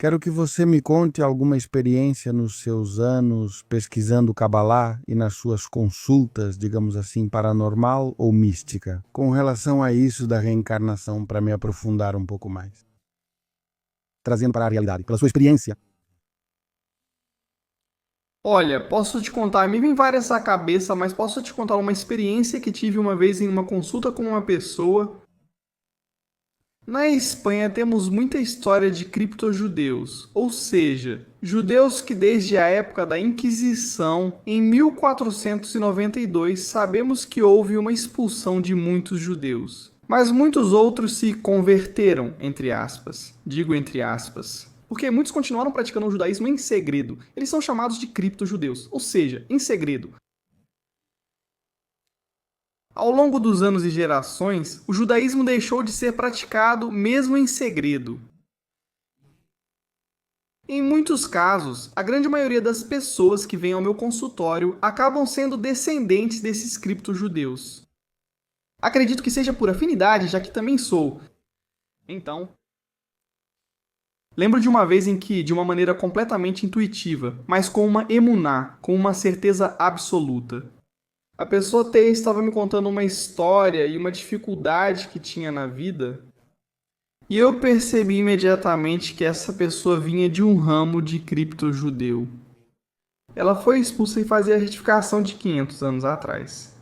Quero que você me conte alguma experiência nos seus anos pesquisando Kabbalah e nas suas consultas, digamos assim, paranormal ou mística, com relação a isso da reencarnação, para me aprofundar um pouco mais. Trazendo para a realidade, pela sua experiência. Olha, posso te contar, me vem várias à cabeça, mas posso te contar uma experiência que tive uma vez em uma consulta com uma pessoa. Na Espanha temos muita história de criptojudeus, ou seja, judeus que desde a época da Inquisição, em 1492, sabemos que houve uma expulsão de muitos judeus. Mas muitos outros se converteram, entre aspas. Digo entre aspas. Porque muitos continuaram praticando o judaísmo em segredo. Eles são chamados de criptojudeus, ou seja, em segredo. Ao longo dos anos e gerações, o judaísmo deixou de ser praticado mesmo em segredo. Em muitos casos, a grande maioria das pessoas que vêm ao meu consultório acabam sendo descendentes desses criptojudeus. Acredito que seja por afinidade, já que também sou. Então, lembro de uma vez em que, de uma maneira completamente intuitiva, mas com uma emuná, com uma certeza absoluta, a pessoa T estava me contando uma história e uma dificuldade que tinha na vida, e eu percebi imediatamente que essa pessoa vinha de um ramo de criptojudeu. Ela foi expulsa e fazia a retificação de 500 anos atrás.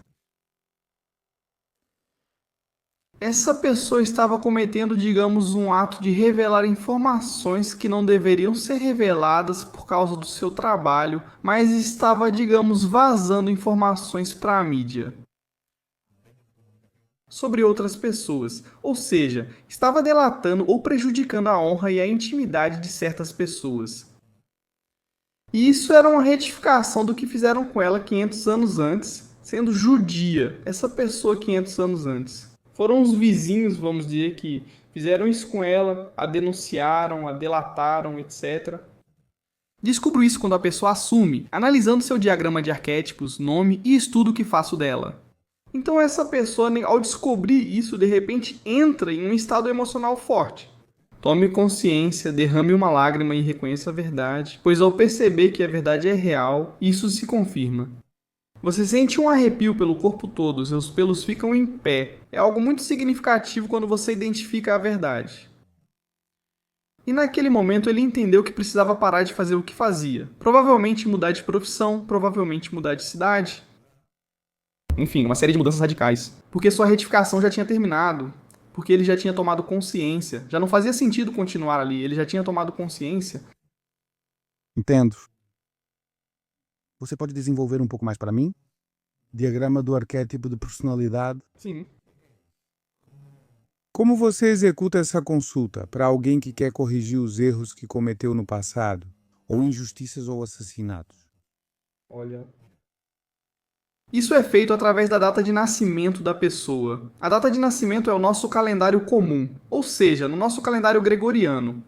Essa pessoa estava cometendo, digamos, um ato de revelar informações que não deveriam ser reveladas por causa do seu trabalho, mas estava, digamos, vazando informações para a mídia sobre outras pessoas, ou seja, estava delatando ou prejudicando a honra e a intimidade de certas pessoas. E isso era uma retificação do que fizeram com ela 500 anos antes, sendo judia, essa pessoa 500 anos antes. Foram os vizinhos, vamos dizer, que fizeram isso com ela, a denunciaram, a delataram, etc. Descubro isso quando a pessoa assume, analisando seu diagrama de arquétipos, nome e estudo que faço dela. Então essa pessoa, ao descobrir isso, de repente entra em um estado emocional forte. Tome consciência, derrame uma lágrima e reconheça a verdade, pois ao perceber que a verdade é real, isso se confirma. Você sente um arrepio pelo corpo todo, seus pelos ficam em pé. É algo muito significativo quando você identifica a verdade. E naquele momento ele entendeu que precisava parar de fazer o que fazia. Provavelmente mudar de profissão, provavelmente mudar de cidade. Enfim, uma série de mudanças radicais. Porque sua retificação já tinha terminado. Porque ele já tinha tomado consciência. Já não fazia sentido continuar ali, ele já tinha tomado consciência. Entendo. Você pode desenvolver um pouco mais para mim? Diagrama do arquétipo de personalidade. Sim. Como você executa essa consulta para alguém que quer corrigir os erros que cometeu no passado, ou injustiças ou assassinatos? Olha. Isso é feito através da data de nascimento da pessoa. A data de nascimento é o nosso calendário comum, ou seja, no nosso calendário gregoriano.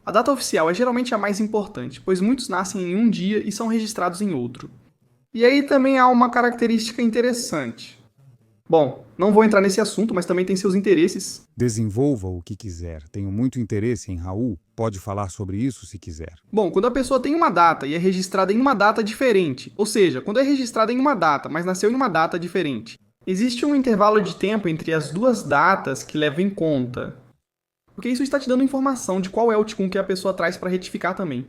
A data oficial é geralmente a mais importante, pois muitos nascem em um dia e são registrados em outro. E aí também há uma característica interessante. Bom, não vou entrar nesse assunto, mas também tem seus interesses. Desenvolva o que quiser. Tenho muito interesse em Raul. Pode falar sobre isso se quiser. Bom, quando a pessoa tem uma data e é registrada em uma data diferente, ou seja, quando é registrada em uma data, mas nasceu em uma data diferente, existe um intervalo de tempo entre as duas datas que leva em conta. Porque isso está te dando informação de qual é o ticum que a pessoa traz para retificar também.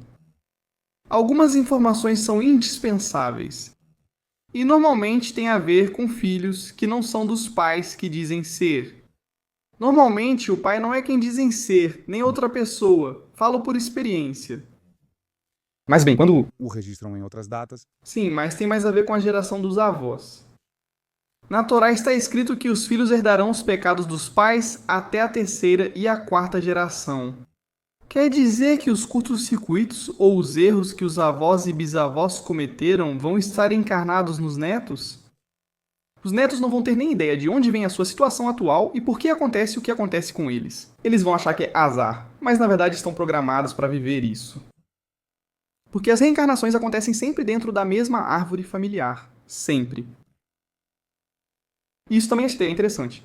Algumas informações são indispensáveis. E normalmente tem a ver com filhos que não são dos pais que dizem ser. Normalmente o pai não é quem dizem ser, nem outra pessoa. Falo por experiência. Mas bem, quando... O registram em outras datas. Sim, mas tem mais a ver com a geração dos avós. Na Torá está escrito que os filhos herdarão os pecados dos pais até a terceira e a quarta geração. Quer dizer que os curtos-circuitos ou os erros que os avós e bisavós cometeram vão estar encarnados nos netos? Os netos não vão ter nem ideia de onde vem a sua situação atual e por que acontece o que acontece com eles. Eles vão achar que é azar, mas na verdade estão programados para viver isso. Porque as reencarnações acontecem sempre dentro da mesma árvore familiar. Sempre. E isso também é interessante.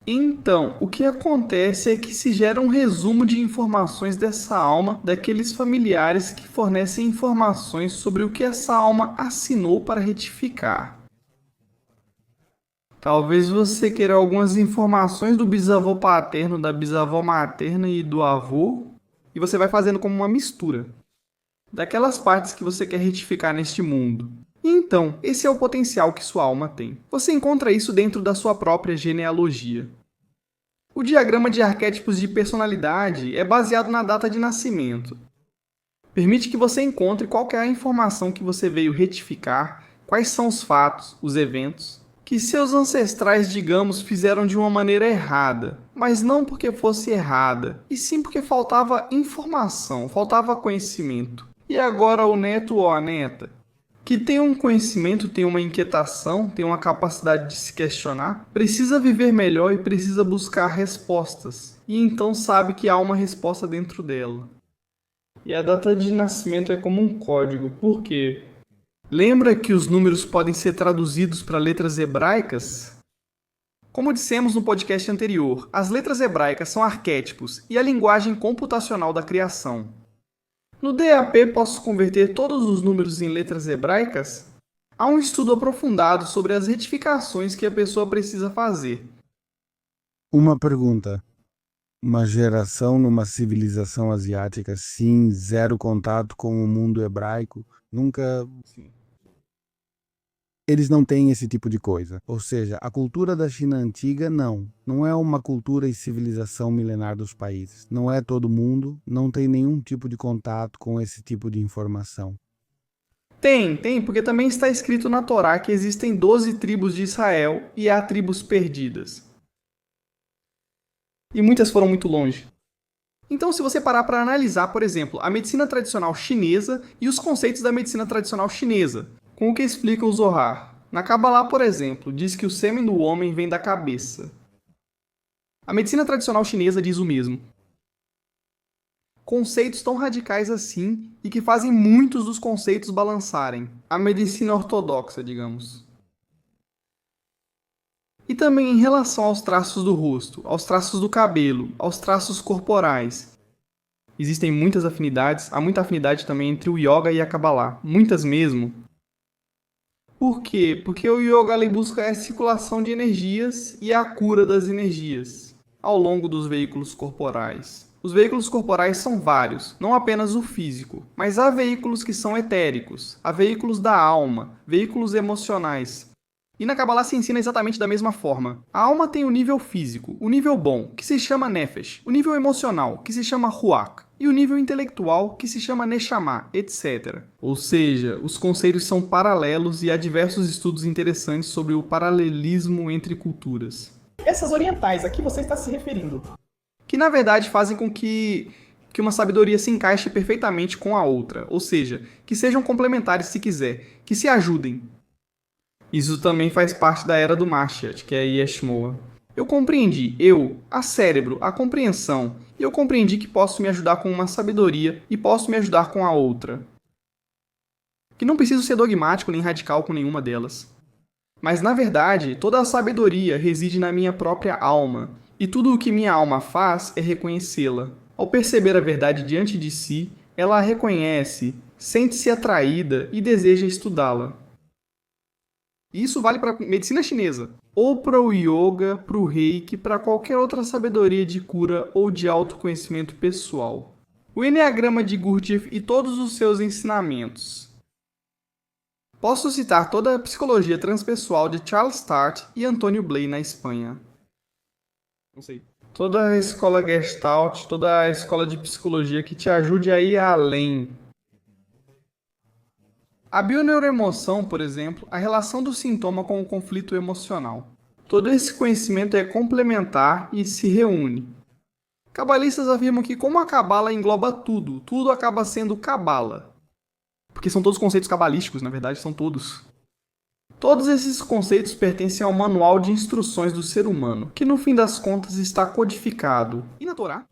Então, o que acontece é que se gera um resumo de informações dessa alma daqueles familiares que fornecem informações sobre o que essa alma assinou para retificar. Talvez você queira algumas informações do bisavô paterno, da bisavó materna e do avô, e você vai fazendo como uma mistura daquelas partes que você quer retificar neste mundo. E então, esse é o potencial que sua alma tem. Você encontra isso dentro da sua própria genealogia. O diagrama de arquétipos de personalidade é baseado na data de nascimento. Permite que você encontre qual é a informação que você veio retificar, quais são os fatos, os eventos, que seus ancestrais, digamos, fizeram de uma maneira errada, mas não porque fosse errada, e sim porque faltava informação, faltava conhecimento. E agora o neto ou a neta, que tem um conhecimento, tem uma inquietação, tem uma capacidade de se questionar, precisa viver melhor e precisa buscar respostas, e então sabe que há uma resposta dentro dela. E a data de nascimento é como um código, por quê? Lembra que os números podem ser traduzidos para letras hebraicas? Como dissemos no podcast anterior, as letras hebraicas são arquétipos e a linguagem computacional da criação. No DAP posso converter todos os números em letras hebraicas? Há um estudo aprofundado sobre as retificações que a pessoa precisa fazer. Uma pergunta. Uma geração numa civilização asiática, sim, zero contato com o mundo hebraico, nunca... Eles não têm esse tipo de coisa. Ou seja, a cultura da China antiga, não é uma cultura e civilização milenar dos países. Não é todo mundo, não tem nenhum tipo de contato com esse tipo de informação. Tem, porque também está escrito na Torá que existem 12 tribos de Israel e há tribos perdidas. E muitas foram muito longe. Então, se você parar para analisar, por exemplo, a medicina tradicional chinesa e os conceitos da medicina tradicional chinesa, com o que explica o Zohar. Na Kabbalah, por exemplo, diz que o sêmen do homem vem da cabeça. A medicina tradicional chinesa diz o mesmo. Conceitos tão radicais assim e que fazem muitos dos conceitos balançarem. A medicina ortodoxa, digamos. E também em relação aos traços do rosto, aos traços do cabelo, aos traços corporais. Existem muitas afinidades, há muita afinidade também entre o Yoga e a Kabbalah, muitas mesmo. Por quê? Porque o Yoga ele busca a circulação de energias e a cura das energias ao longo dos veículos corporais. Os veículos corporais são vários, não apenas o físico, mas há veículos que são etéricos, há veículos da alma, veículos emocionais. E na Kabbalah se ensina exatamente da mesma forma. A alma tem o nível físico, o nível bom, que se chama Nefesh, o nível emocional, que se chama Ruach, e o nível intelectual, que se chama Neshama, etc. Ou seja, os conceitos são paralelos e há diversos estudos interessantes sobre o paralelismo entre culturas. Essas orientais, a que você está se referindo? Que na verdade fazem com que uma sabedoria se encaixe perfeitamente com a outra, ou seja, que sejam complementares se quiser, que se ajudem. Isso também faz parte da era do Mashiach, que é Yeshmoa. Eu compreendi, a cérebro, a compreensão, e eu compreendi que posso me ajudar com uma sabedoria e posso me ajudar com a outra. Que não preciso ser dogmático nem radical com nenhuma delas. Mas na verdade, toda a sabedoria reside na minha própria alma, e tudo o que minha alma faz é reconhecê-la. Ao perceber a verdade diante de si, ela a reconhece, sente-se atraída e deseja estudá-la. E isso vale para a medicina chinesa, ou para o yoga, para o reiki, para qualquer outra sabedoria de cura ou de autoconhecimento pessoal. O Enneagrama de Gurdjieff e todos os seus ensinamentos. Posso citar toda a psicologia transpessoal de Charles Tart e Antonio Bley na Espanha. Não sei. Toda a escola Gestalt, toda a escola de psicologia que te ajude a ir além. A bioneuroemoção, por exemplo, a relação do sintoma com o conflito emocional. Todo esse conhecimento é complementar e se reúne. Cabalistas afirmam que como a cabala engloba tudo, tudo acaba sendo cabala. Porque são todos conceitos cabalísticos, na verdade, são todos. Todos esses conceitos pertencem ao manual de instruções do ser humano, que no fim das contas está codificado. E na Torá?